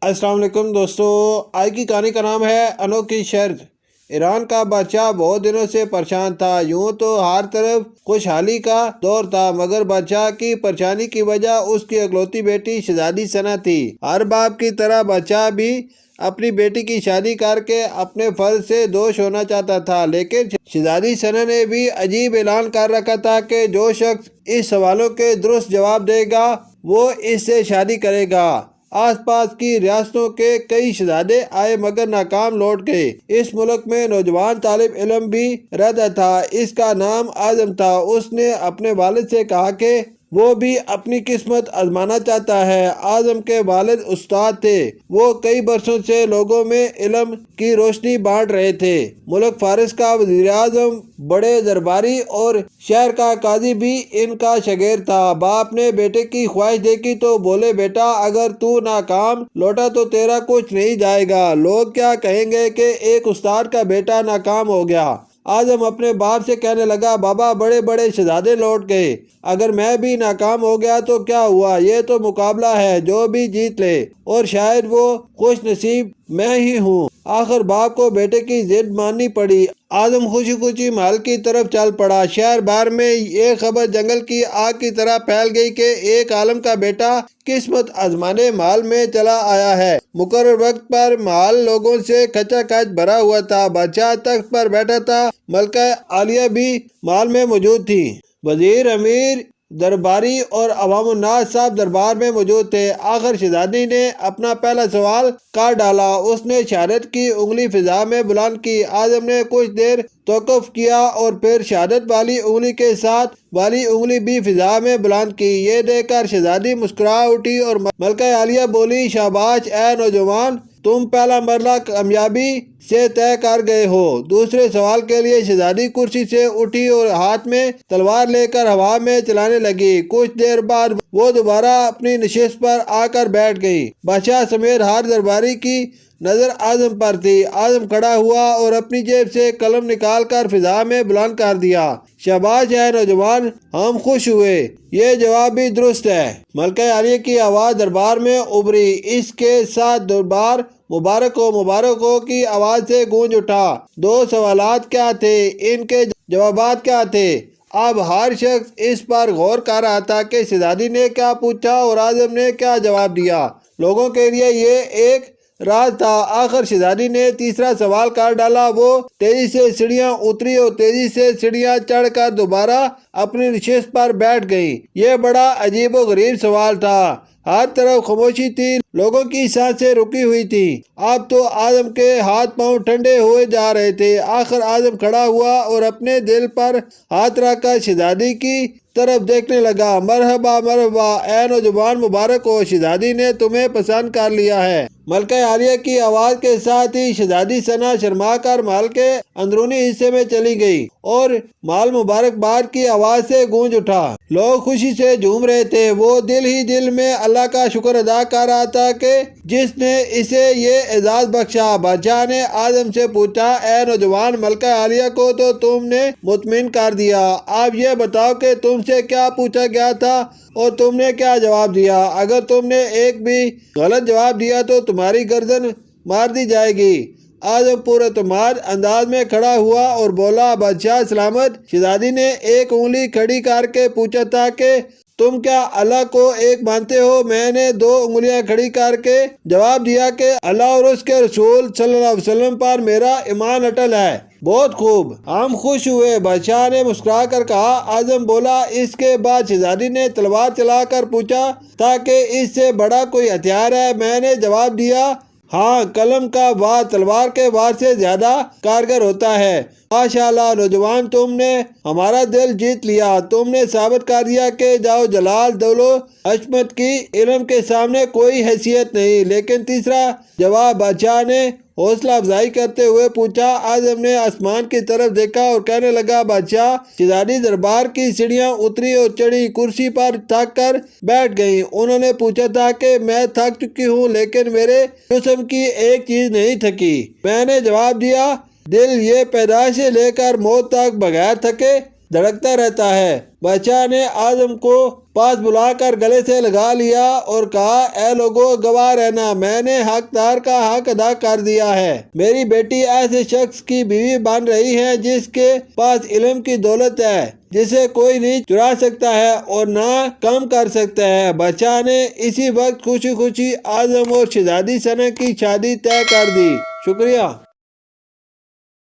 السلام علیکم دوستو، آج کی کہانی کا نام ہے انوکھی شرط۔ ایران کا بادشاہ بہت دنوں سے پریشان تھا۔ یوں تو ہر طرف خوشحالی کا دور تھا، مگر بادشاہ کی پریشانی کی وجہ اس کی اکلوتی بیٹی شہزادی ثنا تھی۔ ہر باپ کی طرح بادشاہ بھی اپنی بیٹی کی شادی کر کے اپنے فرض سے دوش ہونا چاہتا تھا، لیکن شہزادی ثنا نے بھی عجیب اعلان کر رکھا تھا کہ جو شخص اس سوالوں کے درست جواب دے گا وہ اس سے شادی کرے گا۔ آس پاس کی ریاستوں کے کئی شہزادے آئے مگر ناکام لوٹ گئے۔ اس ملک میں نوجوان طالب علم بھی رہتا تھا، اس کا نام اعظم تھا۔ اس نے اپنے والد سے کہا کہ وہ بھی اپنی قسمت آزمانا چاہتا ہے۔ اعظم کے والد استاد تھے، وہ کئی برسوں سے لوگوں میں علم کی روشنی بانٹ رہے تھے۔ ملک فارس کا وزیر اعظم، بڑے درباری اور شہر کا قاضی بھی ان کا شاگرد تھا۔ باپ نے بیٹے کی خواہش دیکھی تو بولے، بیٹا اگر تو ناکام لوٹا تو تیرا کچھ نہیں جائے گا۔ لوگ کیا کہیں گے کہ ایک استاد کا بیٹا ناکام ہو گیا۔ اعظم اپنے باپ سے کہنے لگا، بابا بڑے بڑے شہزادے لوٹ گئے، اگر میں بھی ناکام ہو گیا تو کیا ہوا؟ یہ تو مقابلہ ہے، جو بھی جیت لے، اور شاید وہ خوش نصیب میں ہی ہوں۔ آخر باپ کو بیٹے کی ضد ماننی پڑی۔ اعظم خوشی خوشی محل کی طرف چل پڑا۔ شہر بھر میں یہ خبر جنگل کی آگ کی طرح پھیل گئی کہ ایک عالم کا بیٹا قسمت آزمانے محل میں چلا آیا ہے۔ مقرر وقت پر محل لوگوں سے کھچا کھچ بھرا ہوا تھا۔ بادشاہ تخت پر بیٹھا تھا، ملکہ عالیہ بھی محل میں موجود تھی۔ وزیر، امیر، درباری اور عوام الناس سب دربار میں موجود تھے۔ آخر شہزادی نے اپنا پہلا سوال کر ڈالا۔ اس نے شہادت کی انگلی فضا میں بلند کی۔ اعظم نے کچھ دیر توقف کیا اور پھر شہادت والی انگلی کے ساتھ والی انگلی بھی فضا میں بلند کی۔ یہ دیکھ کر شہزادی مسکرا اٹھی اور ملکہ عالیہ بولی، شاباش اے نوجوان، تم پہلا مرحلہ کامیابی سے طے کر گئے ہو۔ دوسرے سوال کے لیے شہزادی کرسی سے اٹھی اور ہاتھ میں تلوار لے کر ہوا میں چلانے لگی۔ کچھ دیر بعد وہ دوبارہ اپنی نشست پر آ کر بیٹھ گئی۔ بادشاہ سمیت ہر درباری کی نظر اعظم پر تھی۔ اعظم کھڑا ہوا اور اپنی جیب سے قلم نکال کر فضا میں بلند کر دیا۔ شاباش اے نوجوان، ہم خوش ہوئے، یہ جواب بھی درست ہے۔ ملکہ عالیہ کی آواز دربار میں ابھری۔ اس کے ساتھ دربار مبارک ہو کی آواز سے گونج اٹھا۔ دو سوالات کیا تھے؟ ان کے جوابات کیا تھے؟ اب ہر شخص اس پر غور کر رہا تھا کہ شہزادی نے کیا پوچھا اور اعظم نے کیا جواب دیا۔ لوگوں کے لیے یہ ایک راز تھا۔ آخر شہزادی نے تیسرا سوال کر ڈالا۔ وہ تیزی سے سیڑھیاں اتری اور تیزی سے سیڑھیاں چڑھ کر دوبارہ اپنی نشست پر بیٹھ گئی۔ یہ بڑا عجیب و غریب سوال تھا۔ ہر طرف خاموشی تھی، لوگوں کی سانسیں رکی ہوئی تھیں۔ اب تو اعظم کے ہاتھ پاؤں ٹھنڈے ہوئے جا رہے تھے۔ آخر اعظم کھڑا ہوا اور اپنے دل پر ہاتھ رکھ کر شہزادی کی طرف دیکھنے لگا۔ مرحبا مرحبا اے نوجوان، مبارک ہو، شہزادی نے تمہیں پسند کر لیا ہے۔ ملکہ عالیہ کی آواز کے ساتھ ہی شہزادی ثنا شرما کر محل کے اندرونی حصے میں چلی گئی اور محل مبارکباد کی آواز سے گونج اٹھا۔ لوگ خوشی سے جھوم رہے تھے۔ وہ دل ہی دل میں اللہ کا شکر ادا کر رہا تھا کہ جس نے اسے یہ اعزاز بخشا۔ بادشاہ نے اعظم سے پوچھا، اے نوجوان، ملکہ عالیہ کو تو تم نے مطمئن کر دیا، اب یہ بتاؤ کہ تم سے کیا پوچھا گیا تھا اور تم نے کیا جواب دیا؟ اگر تم نے ایک بھی غلط جواب دیا تو تمہاری گردن مار دی جائے گی۔ اعظم پراعتماد انداز میں کھڑا ہوا اور بولا، بادشاہ سلامت۔ شہزادی نے ایک انگلی کھڑی کر کے پوچھا تھا کہ تم کیا اللہ کو ایک مانتے ہو؟ میں نے دو انگلیاں کھڑی کر کے جواب دیا کہ اللہ اور اس کے رسول صلی اللہ علیہ وسلم پر میرا ایمان اٹل ہے۔ بہت خوب، ہم خوش ہوئے، بادشاہ نے مسکرا کر کہا۔ اعظم بولا۔ اس کے بعد شہزادی نے تلوار چلا کر پوچھا تھا کہ اس سے بڑا کوئی ہتھیار ہے؟ میں نے جواب دیا، ہاں، قلم کا وار تلوار کے وار سے زیادہ کارگر ہوتا ہے۔ ماشاءاللہ نوجوان، تم نے ہمارا دل جیت لیا۔ تم نے ثابت کر دیا کہ جاؤ جلال، دولو حشمت کی علم کے سامنے کوئی حیثیت نہیں۔ لیکن تیسرا جواب؟ بادشاہ نے حوصلہ افزائی کرتے ہوئے پوچھا۔ اعظم نے آسمان کی طرف دیکھا اور کہنے لگا، بادشاہ، شہزادی دربار کی سیڑھیاں اتری اور چڑھی، کرسی پر تھک کر بیٹھ گئیں۔ انہوں نے پوچھا تھا کہ میں تھک چکی ہوں، لیکن میرے جسم کی ایک چیز نہیں تھکی۔ میں نے جواب دیا، دل، یہ پیدائش سے لے کر موت تک بغیر تھکے دھڑکتا رہتا ہے۔ بادشاہ نے اعظم کو پاس بلا کر گلے سے لگا لیا اور کہا، اے لوگو، گواہ رہنا، میں نے حقدار کا حق ادا کر دیا ہے۔ میری بیٹی ایسے شخص کی بیوی بن رہی ہے جس کے پاس علم کی دولت ہے، جسے کوئی نہیں چرا سکتا ہے اور نہ کم کر سکتا ہے۔ بادشاہ نے اسی وقت خوشی خوشی اعظم اور شہزادی ثنا کی شادی طے کر دی۔ شکریہ۔